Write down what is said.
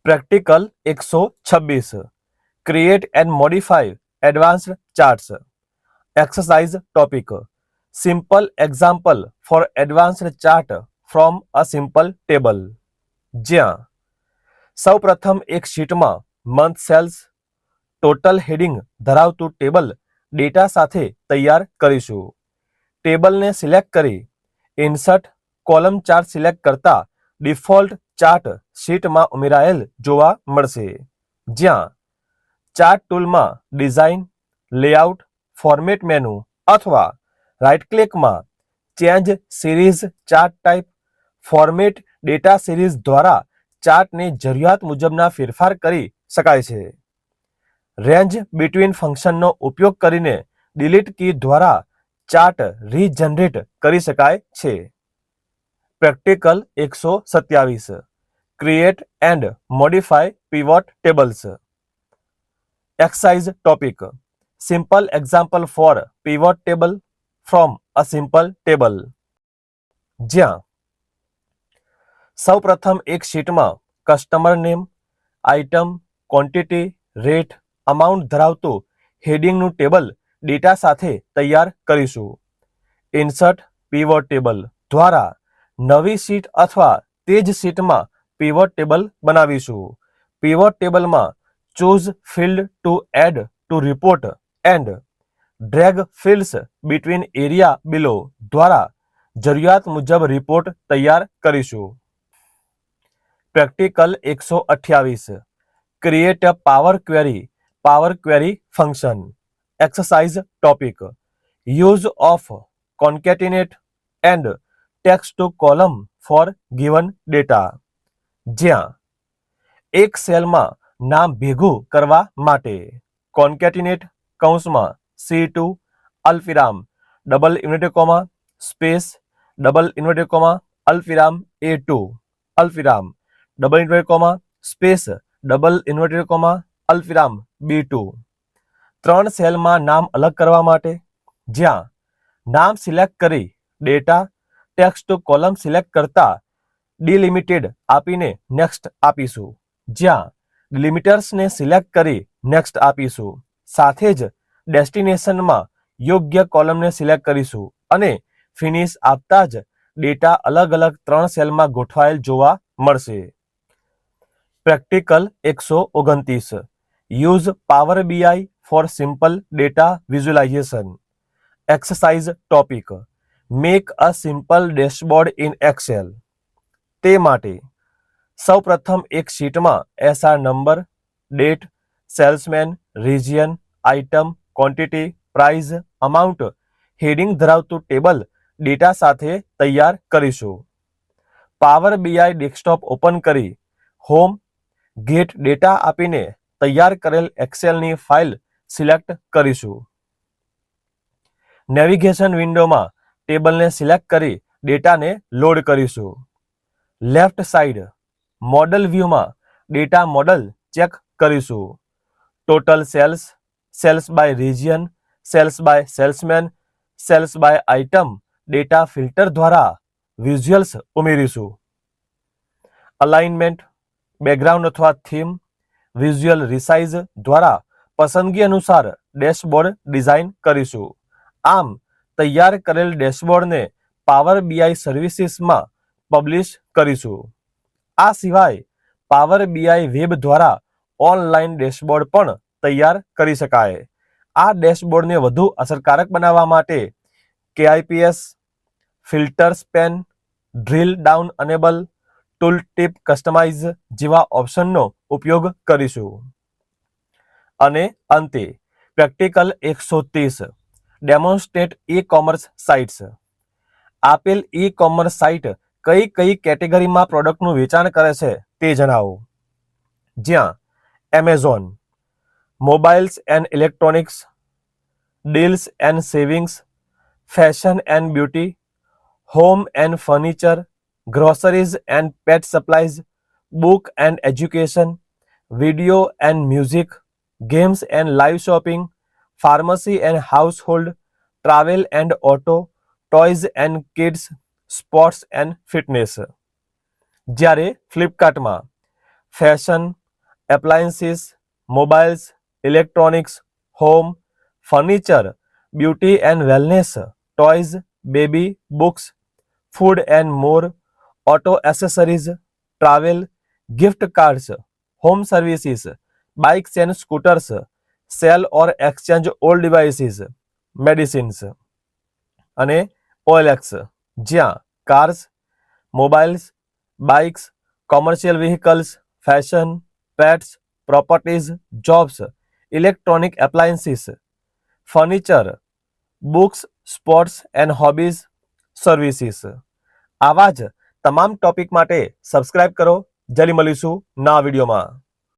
Practical 126 create and modify advanced charts. Exercise topic simple example for advanced chart from a simple table. જ્યાં સૌપ્રથમ એક શીટમાં month sales total heading ધરાવતું table data સાથે તૈયાર કરીશું. ટેબલને સિલેક્ટ કરી ઇન્સર્ટ કોલમ ચાર્ટ સિલેક્ટ કરતા ડિફોલ્ટ ચાર્ટ શીટમાં ઉમેરાયેલ જોવા મળશે. જ્યાં ચાર્ટ ટૂલમાં ડિઝાઇન, લેઆઉટ, ફોર્મેટ મેનુ અથવા રાઇટ ક્લિકમાં change series chart type, format data series દ્વારા ચાર્ટને જરૂરિયાત મુજબના ફેરફાર કરી શકાય છે. રેન્જ બિટવીન ફંક્શનનો ઉપયોગ કરીને ડિલીટ કી દ્વારા ચાર્ટ રીજનરેટ કરી શકાય છે. Practical 127 create and modify pivot tables. Exercise topic simple example four pivot table from a simple table. જ્યાં સૌપ્રથમ એક શીટમાં customer name, item, quantity, rate, amount ધરાવતું હેડિંગનું ટેબલ ડેટા સાથે તૈયાર કરીશું. ઇન્સર્ટ પીવોટ ટેબલ દ્વારા નવી શીટ અથવા તે જ શીટમાં પીવોટ ટેબલ બનાવીશું. પીવોટ ટેબલમાં choose field to add to report and drag fields between area below દ્વારા જરૂરિયાત મુજબ રિપોર્ટ તૈયાર કરીશું. Practical 128 create a power query function. Exercise topic use of concatenate and text to column for given data. જ્યાં એક સેલમાં નામ ભેગું કરવા માટે કોન્કેટિનેટ કૌંસમાં C2 અલ્પવિરામ double inverted comma space double inverted comma અલ્પવિરામ A2 અલ્પવિરામ double inverted comma space double inverted comma અલ્પવિરામ B2. 3 સેલમાં નામ અલગ કરવા માટે જ્યાં નામ સિલેક્ટ કરી data text to column select કરતા ડિલિમિટેડ આપીને નેક્સ્ટ આપીશું. જ્યાં ડિલિમિટર્સને સિલેક્ટ કરી નેક્સ્ટ આપીશું. સાથે જ ડેસ્ટિનેશનમાં યોગ્ય કોલમને સિલેક્ટ કરીશું અને ફિનિશ આપતા જ ડેટા અલગ અલગ 3 સેલમાં ગોઠવાયેલ જોવા મળશે. Practical 129 use power BI for simple data visualization. Exercise topic make a simple dashboard in excel. તે માટે સૌપ્રથમ એક શીટમાં SR number, date, salesman, region, item, quantity, price, amount heading ધરાવતું ટેબલ ડેટા સાથે તૈયાર કરીશું. પાવર BI ડેસ્કટોપ ઓપન કરી હોમ ગેટ ડેટા આપીને તૈયાર કરેલ એક્સેલની ફાઇલ સિલેક્ટ કરીશું. નેવિગેશન વિન્ડોમાં ટેબલને સિલેક્ટ કરી ડેટાને લોડ કરીશું. લેફ્ટ સાઇડ મોડલ વ્યૂમાં ડેટા મોડલ ચેક કરીશું. Total sales, sales by region, sales by salesman, sales by item data filter દ્વારા વિઝ્યુઅલ્સ ઉમેરીશું. અલાઇનમેન્ટ, બેકગ્રાઉન્ડ અથવા થીમ, વિઝ્યુઅલ રિસાઇઝ દ્વારા પસંદગી અનુસાર ડેશબોર્ડ ડિઝાઇન કરીશું. આમ તૈયાર કરેલ ડેશબોર્ડને પાવર BI સર્વિસીસમાં પબ્લિશ કરીશું. આ સિવાય પાવર BI વેબ દ્વારા ઓનલાઈન ડેશબોર્ડ પણ તૈયાર કરી શકાય. આ ડેશબોર્ડને વધુ અસરકારક બનાવવા માટે KIPS, filters pane, drill down enable, tool tip customise જેવા ઓપ્શનનો ઉપયોગ કરીશું. અને અંતે પ્રેક્ટિકલ 130 ડેમોન્સ્ટ્રેટ ઈ-કોમર્સ સાઇટ્સ. આપેલ ઈ-કોમર્સ સાઇટ કઈ કઈ કેટેગરીમાં પ્રોડક્ટનું વેચાણ કરે છે તે જણાવો. જ્યાં Amazon, mobiles and electronics, deals and savings, fashion and beauty, home and furniture, groceries and pet supplies, book and education, video and music, games and live shopping, pharmacy and household, travel and auto, toys and kids, sports and fitness. જ્યારે ફ્લિપકાર્ટમાં fashion, appliances, mobiles, electronics, home, furniture, beauty and wellness, toys, baby, books, food and more, auto accessories, travel, gift cards, home services, bikes and scooters, sell or exchange old devices, medicines. અને OLX જ્યાં cars, mobiles, bikes, commercial vehicles, fashion, pets, properties, jobs, electronic appliances, furniture, books, sports and hobbies, services. આવા જ તમામ topic માટે subscribe કરો. જલ્દી મળીશું નવા વિડીયોમાં.